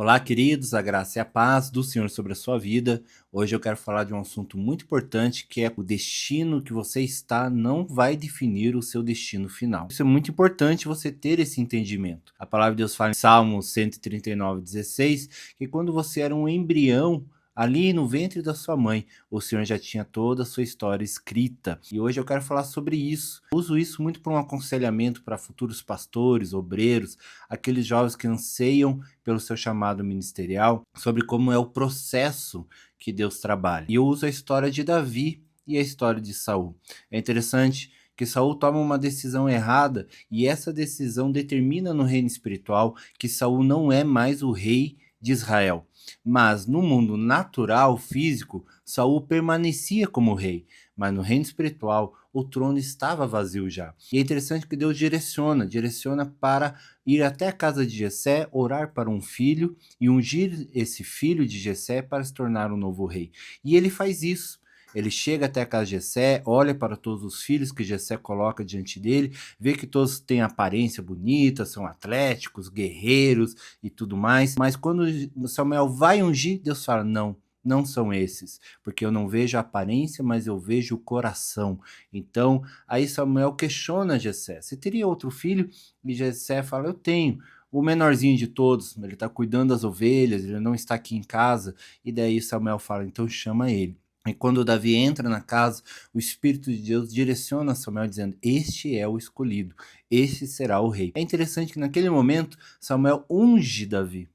Olá, queridos, a graça e a paz do Senhor sobre a sua vida. Hoje eu quero falar de um assunto muito importante que é o destino que você está não vai definir o seu destino final. Isso é muito importante você ter esse entendimento. A palavra de Deus fala em Salmos 139:16 que quando você era um embrião, ali no ventre da sua mãe, o Senhor já tinha toda a sua história escrita. E hoje eu quero falar sobre isso. Uso isso muito para um aconselhamento para futuros pastores, obreiros, aqueles jovens que anseiam pelo seu chamado ministerial, sobre como é o processo que Deus trabalha. E eu uso a história de Davi e a história de Saul. É interessante que Saul toma uma decisão errada e essa decisão determina no reino espiritual que Saul não é mais o rei de Israel. Mas no mundo natural, físico, Saul permanecia como rei, mas no reino espiritual o trono estava vazio já. E é interessante que Deus direciona para ir até a casa de Jessé, orar para um filho e ungir esse filho de Jessé para se tornar um novo rei. E ele faz isso. Ele chega até a casa de Jessé, olha para todos os filhos que Jessé coloca diante dele, vê que todos têm aparência bonita, são atléticos, guerreiros e tudo mais. Mas quando Samuel vai ungir, Deus fala: não, não são esses, porque eu não vejo a aparência, mas eu vejo o coração. Então, aí Samuel questiona Jessé: você teria outro filho? E Jessé fala: eu tenho. O menorzinho de todos, ele está cuidando das ovelhas, ele não está aqui em casa. E daí Samuel fala: então chama ele. E quando Davi entra na casa, o Espírito de Deus direciona Samuel dizendo: este é o escolhido, este será o rei. É interessante que naquele momento Samuel unge Davi.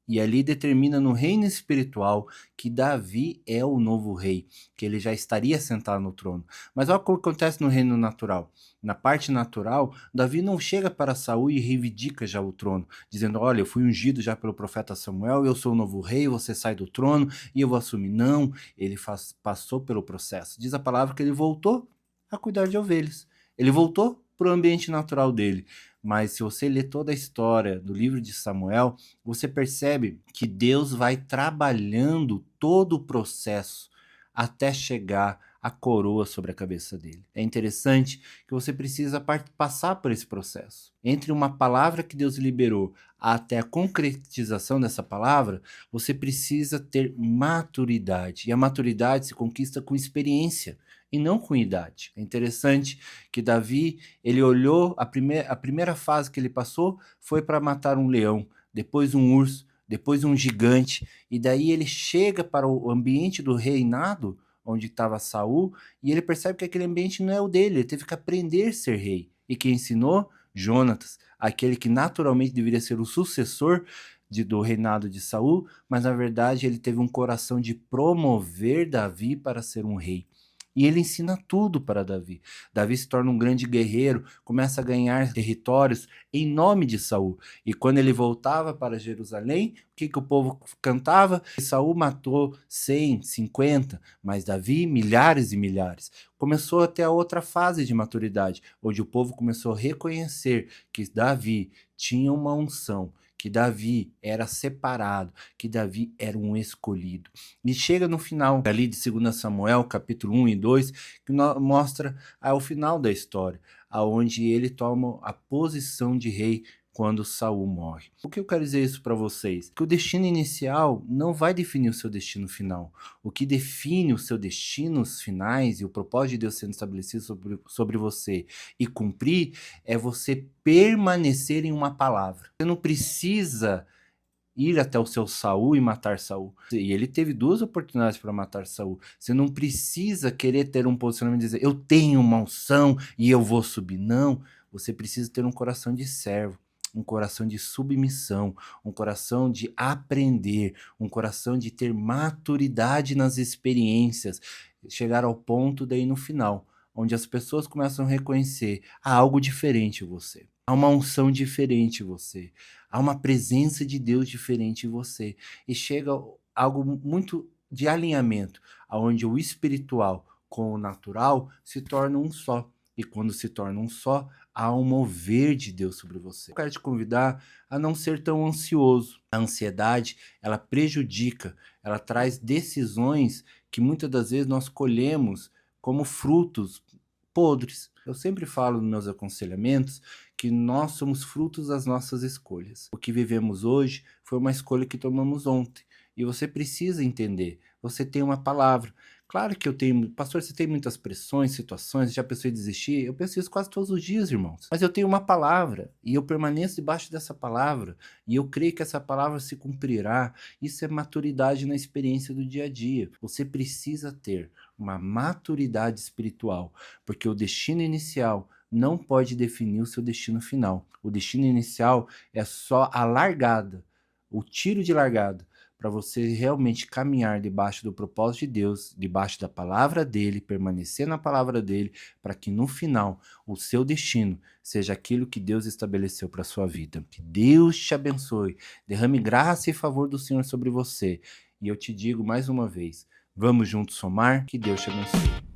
E ali determina no reino espiritual que Davi é o novo rei, que ele já estaria sentado no trono. Mas olha o que acontece no reino natural. Na parte natural, Davi não chega para Saul e reivindica já o trono, dizendo: olha, eu fui ungido já pelo profeta Samuel, eu sou o novo rei, você sai do trono e eu vou assumir. Não, ele passou pelo processo. Diz a palavra que ele voltou a cuidar de ovelhas. Ele voltou para o ambiente natural dele. Mas se você ler toda a história do livro de Samuel, você percebe que Deus vai trabalhando todo o processo até chegar a coroa sobre a cabeça dele. É interessante que você precisa passar por esse processo. Entre uma palavra que Deus liberou até a concretização dessa palavra, você precisa ter maturidade. E a maturidade se conquista com experiência e não com idade. É interessante que Davi, ele olhou, a primeira fase que ele passou foi para matar um leão, depois um urso, depois um gigante, e daí ele chega para o ambiente do reinado, onde estava Saul, e ele percebe que aquele ambiente não é o dele, ele teve que aprender a ser rei. E quem ensinou? Jonatas, aquele que naturalmente deveria ser o sucessor do reinado de Saul, mas na verdade ele teve um coração de promover Davi para ser um rei. E ele ensina tudo para Davi. Davi se torna um grande guerreiro, começa a ganhar territórios em nome de Saul. E quando ele voltava para Jerusalém, o que o povo cantava? Saul matou 100, 50, mas Davi milhares e milhares. Começou até a outra fase de maturidade, onde o povo começou a reconhecer que Davi tinha uma unção, que Davi era separado, que Davi era um escolhido. E chega no final ali de 2 Samuel, capítulo 1 e 2, que mostra o final da história, aonde ele toma a posição de rei quando Saul morre. O que eu quero dizer isso para vocês? Que o destino inicial não vai definir o seu destino final. O que define os seus destinos finais e o propósito de Deus sendo estabelecido sobre você e cumprir é você permanecer em uma palavra. Você não precisa ir até o seu Saul e matar Saul. E ele teve duas oportunidades para matar Saul. Você não precisa querer ter um posicionamento e dizer: eu tenho uma unção e eu vou subir. Não, você precisa ter um coração de servo, um coração de submissão, um coração de aprender, um coração de ter maturidade nas experiências, chegar ao ponto daí no final, onde as pessoas começam a reconhecer: há algo diferente em você. Há uma unção diferente em você. Há uma presença de Deus diferente em você. E chega algo muito de alinhamento, aonde o espiritual com o natural se tornam um só. E quando se torna um só, há um mover de Deus sobre você. Eu quero te convidar a não ser tão ansioso. A ansiedade, ela prejudica, ela traz decisões que muitas das vezes nós colhemos como frutos podres. Eu sempre falo nos meus aconselhamentos porque nós somos frutos das nossas escolhas. O que vivemos hoje foi uma escolha que tomamos ontem. E você precisa entender, você tem uma palavra. Claro que eu tenho, pastor, você tem muitas pressões, situações, já pensou em desistir? Eu penso isso quase todos os dias, irmãos. Mas eu tenho uma palavra e eu permaneço debaixo dessa palavra e eu creio que essa palavra se cumprirá. Isso é maturidade na experiência do dia a dia. Você precisa ter uma maturidade espiritual, porque o destino inicial não pode definir o seu destino final. O destino inicial é só a largada, o tiro de largada, para você realmente caminhar debaixo do propósito de Deus, debaixo da palavra dele, permanecer na palavra dele, para que no final o seu destino seja aquilo que Deus estabeleceu para a sua vida. Que Deus te abençoe, derrame graça e favor do Senhor sobre você. E eu te digo mais uma vez, vamos juntos somar, que Deus te abençoe.